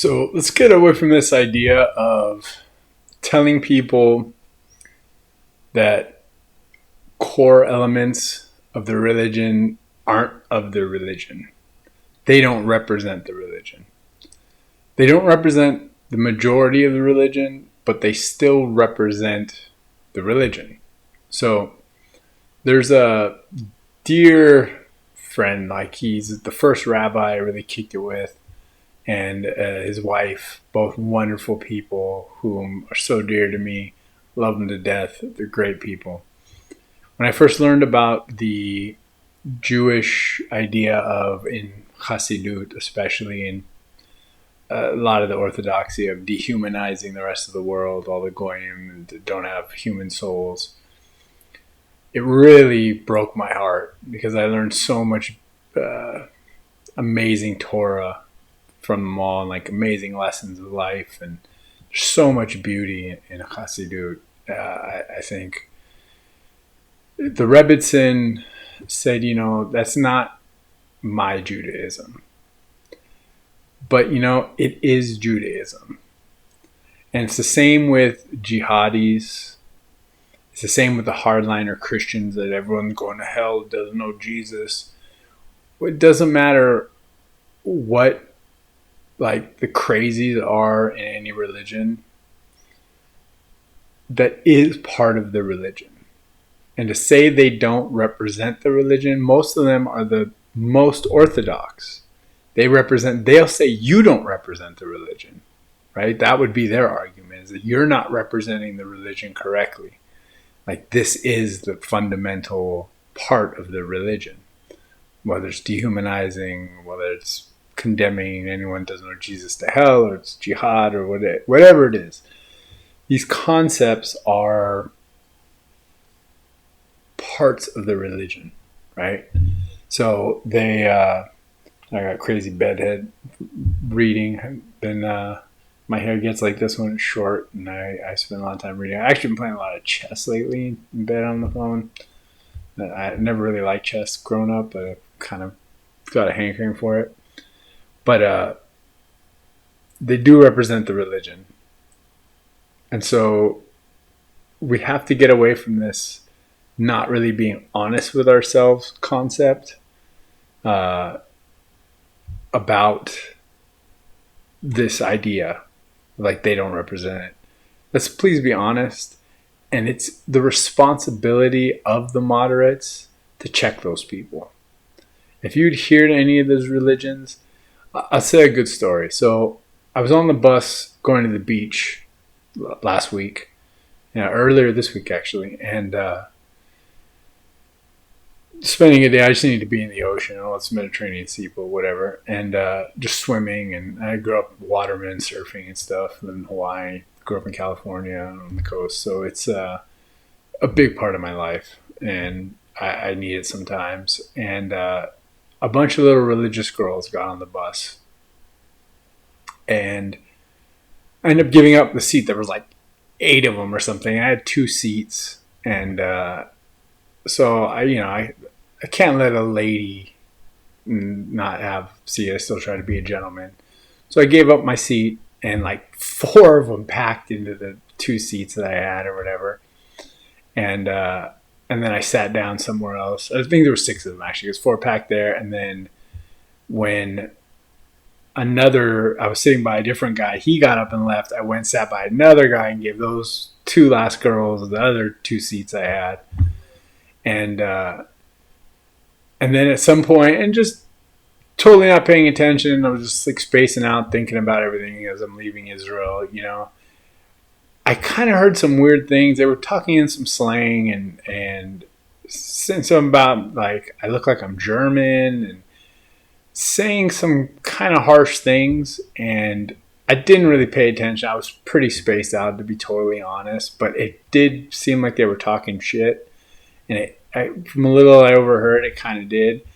So let's get away from this idea of telling people that core elements of the religion aren't of the religion. They don't represent the religion. They don't represent the majority of the religion, but they still represent the religion. So there's a dear friend, like he's the first rabbi I really kicked it with, and his wife, both wonderful people whom are so dear to me, love them to death. They're great people. When I first learned about the Jewish idea of, in Hasidut especially, in a lot of the orthodoxy of dehumanizing the rest of the world, all the goyim that don't have human souls, it really broke my heart because I learned so much amazing Torah from them all, and like amazing lessons of life, and there's so much beauty in Hasidut. I think the Rebbitzin said, that's not my Judaism, but it is Judaism, and it's the same with jihadis. It's the same with the hardliner Christians that everyone's going to hell doesn't know Jesus. It doesn't matter what like the crazies are in any religion, that is part of the religion. And to say they don't represent the religion, most of them are the most orthodox. They'll say you don't represent the religion, right? That would be their argument, is that you're not representing the religion correctly. Like, this is the fundamental part of the religion, whether it's dehumanizing, whether it's condemning anyone who doesn't know Jesus to hell, or it's jihad, or whatever it is. These concepts are parts of the religion, right? So I got crazy bedhead reading. Then my hair gets like this when it's short, and I spend a lot of time reading. I actually been playing a lot of chess lately in bed on the phone. I never really liked chess growing up, but I kind of got a hankering for it. But they do represent the religion. And so we have to get away from this not really being honest with ourselves concept about this idea, like they don't represent it. Let's please be honest. And it's the responsibility of the moderates to check those people. If you adhere to any of those religions, I'll say a good story. So I was on the bus going to the beach last week, earlier this week actually, and spending a day. I just needed to be in the ocean. It's Mediterranean Sea, but whatever, and just swimming. And I grew up waterman, surfing and stuff. Lived in Hawaii. Grew up in California on the coast, so it's a big part of my life, and I need it sometimes. And a bunch of little religious girls got on the bus, and I ended up giving up the seat. There was like 8 of them or something. I had 2 seats, and so I can't let a lady not have a seat. I still try to be a gentleman, so I gave up my seat, and like 4 of them packed into the 2 seats that I had or whatever, and then I sat down somewhere else. I think there were 6 of them actually. It was 4 packed there. And then when I was sitting by a different guy, he got up and left. I went and sat by another guy and gave those 2 last girls the other 2 seats I had. And then at some point, and just totally not paying attention, I was just like spacing out, thinking about everything as I'm leaving Israel, I kind of heard some weird things. They were talking in some slang and saying something about, like, I look like I'm German, and saying some kind of harsh things. And I didn't really pay attention. I was pretty spaced out, to be totally honest. But it did seem like they were talking shit. And from a little I overheard, it kind of did.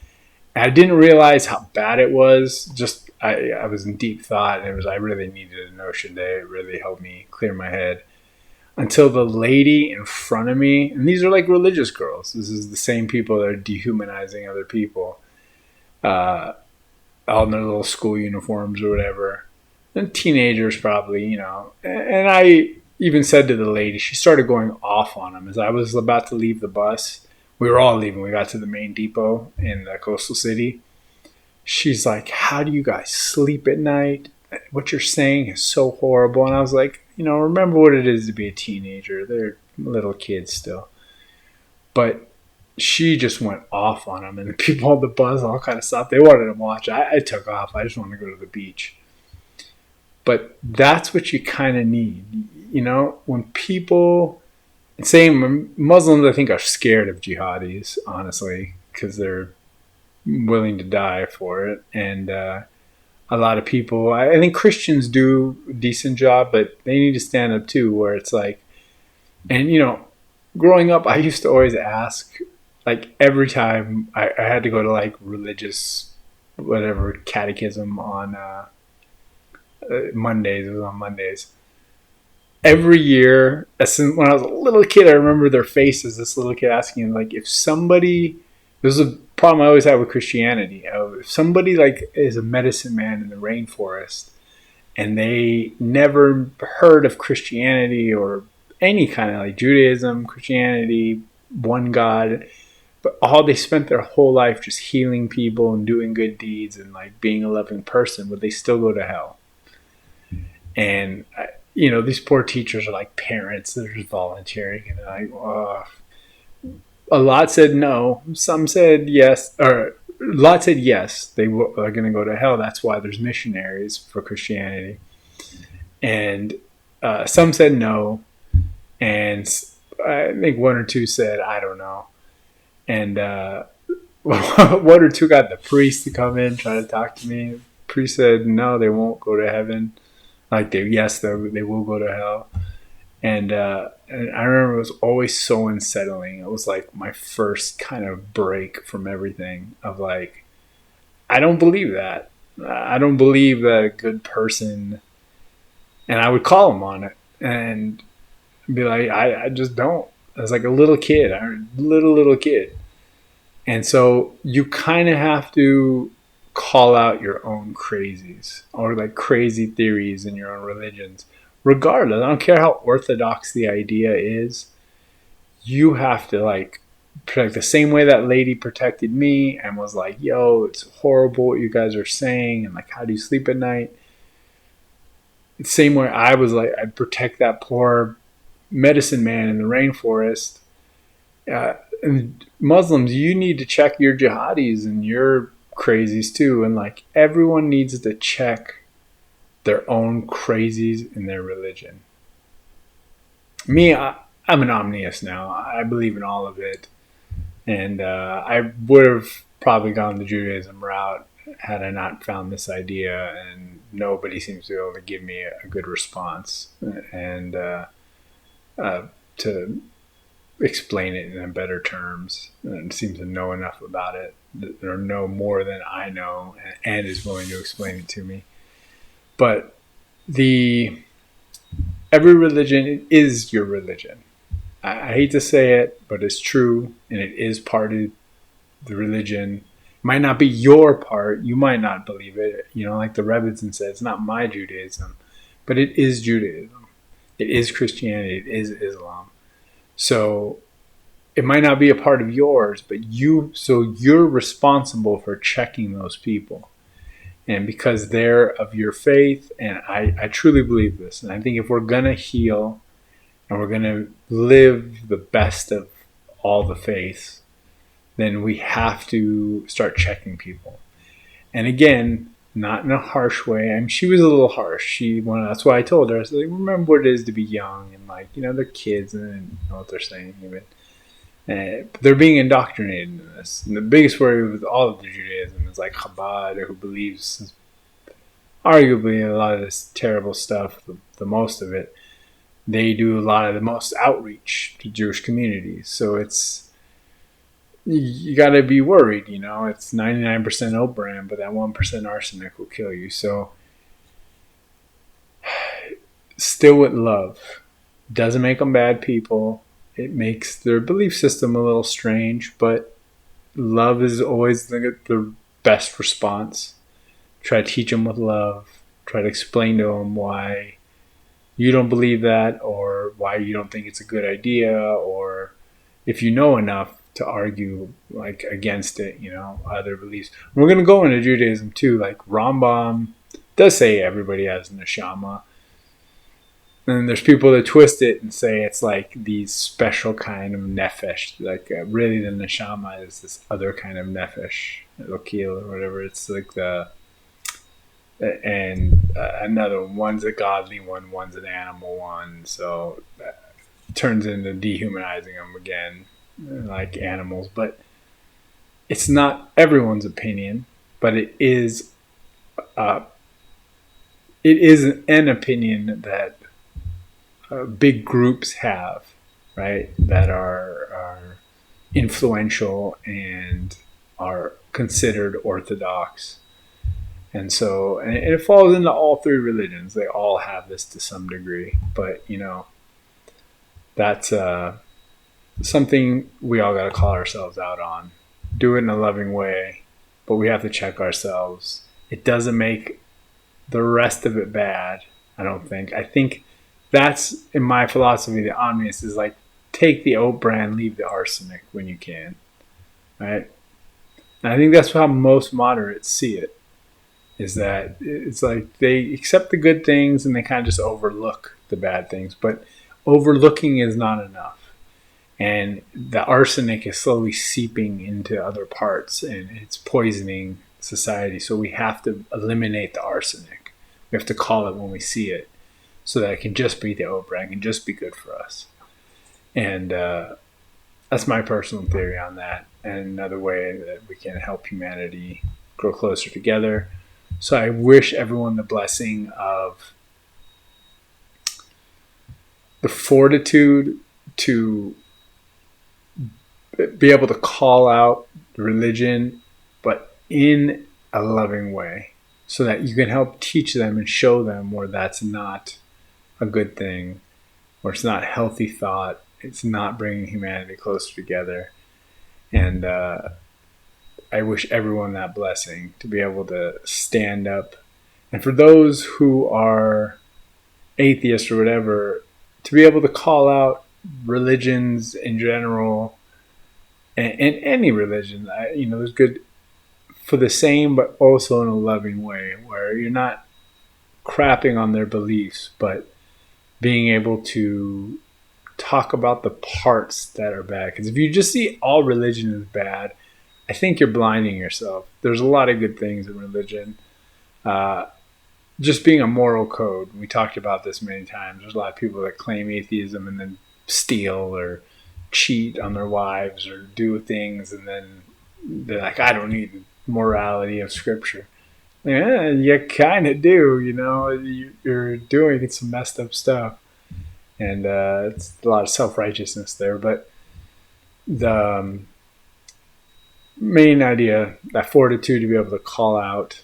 And I didn't realize how bad it was. Just I was in deep thought, and I really needed a notion day. It really helped me clear my head. Until the lady in front of me, and these are like religious girls. This is the same people that are dehumanizing other people, all in their little school uniforms or whatever. and teenagers probably, And I even said to the lady, she started going off on him as I was about to leave the bus. We were all leaving. We got to the main depot in the coastal city. She's like, "How do you guys sleep at night? What you're saying is so horrible." And I was like, remember what it is to be a teenager. They're little kids still. But she just went off on him, and the people on the bus all kind of stopped. They wanted to watch. I took off. I just wanted to go to the beach. But that's what you kind of need. When people, same Muslims, I think, are scared of jihadis, honestly, because they're willing to die for it. And a lot of people, I think Christians do a decent job, but they need to stand up too, where it's like, and growing up, I used to always ask, like every time I had to go to like religious, whatever, catechism on Mondays. It was on Mondays. Every year, when I was a little kid, I remember their faces. This little kid asking, like, if somebody, this is a problem I always had with Christianity. If somebody like is a medicine man in the rainforest, and they never heard of Christianity or any kind of like Judaism, Christianity, one God, but all they spent their whole life just healing people and doing good deeds and like being a loving person, would they still go to hell? And these poor teachers are like parents. They're just volunteering, and they're like, oh. A lot said no. Some said yes, or a lot said yes. They are going to go to hell. That's why there's missionaries for Christianity. And some said no, and I think one or two said I don't know. And one or two got the priest to come in, try to talk to me. The priest said no, they won't go to heaven. Like they will go to hell. And I remember it was always so unsettling. It was like my first kind of break from everything of like, I don't believe that. I don't believe that a good person, and I would call him on it and be like, I just don't. I was like a little kid, little kid. And so you kind of have to call out your own crazies or like crazy theories in your own religions. Regardless, I don't care how orthodox the idea is, you have to like protect the same way that lady protected me and was like, yo, it's horrible what you guys are saying, and like, how do you sleep at night? The same way I was like, I'd protect that poor medicine man in the rainforest. And Muslims, you need to check your jihadis and your crazies too. And like, everyone needs to check their own crazies in their religion. Me, I'm an omniist now. I believe in all of it. And I would have probably gone the Judaism route had I not found this idea, and nobody seems to be able to give me a good response and to explain it in better terms, and seems to know enough about it or know more than I know and is willing to explain it to me. But every religion is your religion. I hate to say it, but it's true, and it is part of the religion. It might not be your part. You might not believe it. Like the Rebbitzin said, it's not my Judaism, but it is Judaism. It is Christianity. It is Islam. So it might not be a part of yours, but you're responsible for checking those people. And because they're of your faith, and I truly believe this, and I think if we're going to heal and we're going to live the best of all the faiths, then we have to start checking people. And again, not in a harsh way. I mean, she was a little harsh. That's why I told her, I said, remember what it is to be young, and like, they're kids and they don't know what they're saying even. They're being indoctrinated into this. And the biggest worry with all of the Judaism is like Chabad, who believes arguably a lot of this terrible stuff, the most of it. They do a lot of the most outreach to Jewish communities. So you got to be worried, It's 99% oat bran, but that 1% arsenic will kill you. So still with love. Doesn't make them bad people. It makes their belief system a little strange, but love is always the best response. Try to teach them with love. Try to explain to them why you don't believe that, or why you don't think it's a good idea, or if you know enough to argue like against it, other beliefs. We're going to go into Judaism too. Like Rambam does say everybody has neshama. And there's people that twist it and say it's like these special kind of nefesh. Like really the neshama is this other kind of nefesh, lokil or whatever. It's like another one. One's a godly one, one's an animal one. So it turns into dehumanizing them again, like animals. But it's not everyone's opinion, but it is an opinion that big groups have, right? That are influential and are considered orthodox. And so, and it falls into all three religions. They all have this to some degree. But, that's something we all got to call ourselves out on. Do it in a loving way, but we have to check ourselves. It doesn't make the rest of it bad, I don't think. I think that's, in my philosophy, the omnius is like, take the oat bran, leave the arsenic when you can, right? And I think that's how most moderates see it, is that it's like they accept the good things and they kind of just overlook the bad things. But overlooking is not enough. And the arsenic is slowly seeping into other parts and it's poisoning society. So we have to eliminate the arsenic. We have to call it when we see it, so that it can just be the oat bran, can just be good for us. And that's my personal theory on that. And another way that we can help humanity grow closer together. So I wish everyone the blessing of the fortitude to be able to call out religion, but in a loving way, so that you can help teach them and show them where that's not a good thing, or it's not healthy thought, it's not bringing humanity closer together. And I wish everyone that blessing to be able to stand up. And for those who are atheists or whatever, to be able to call out religions in general, and any religion, there's good for the same, but also in a loving way, where you're not crapping on their beliefs, but being able to talk about the parts that are bad. Because if you just see all religion as bad, I think you're blinding yourself. There's a lot of good things in religion. Just being a moral code. We talked about this many times. There's a lot of people that claim atheism and then steal or cheat on their wives or do things, and then they're like, I don't need morality of scripture. Yeah, you kind of do, you're doing some messed up stuff. And it's a lot of self-righteousness there. But the main idea, that fortitude to be able to call out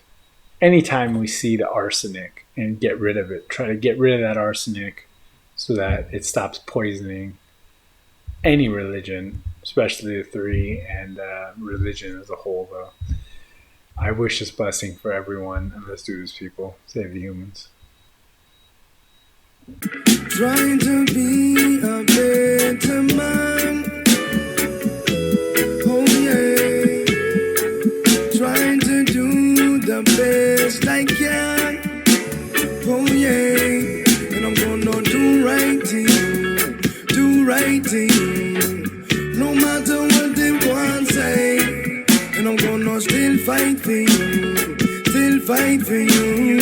anytime we see the arsenic and get rid of it. Try to get rid of that arsenic so that it stops poisoning any religion, especially the three, and religion as a whole, though. I wish this blessing for everyone, and let's do this, people. Save the humans. Trying to be a better man. Oh yeah. Trying to do the best I can. Oh yeah. And I'm gonna do right thing. Do right thing. No matter what they want to say. And I'm gonna still fight for you. Still fight for you.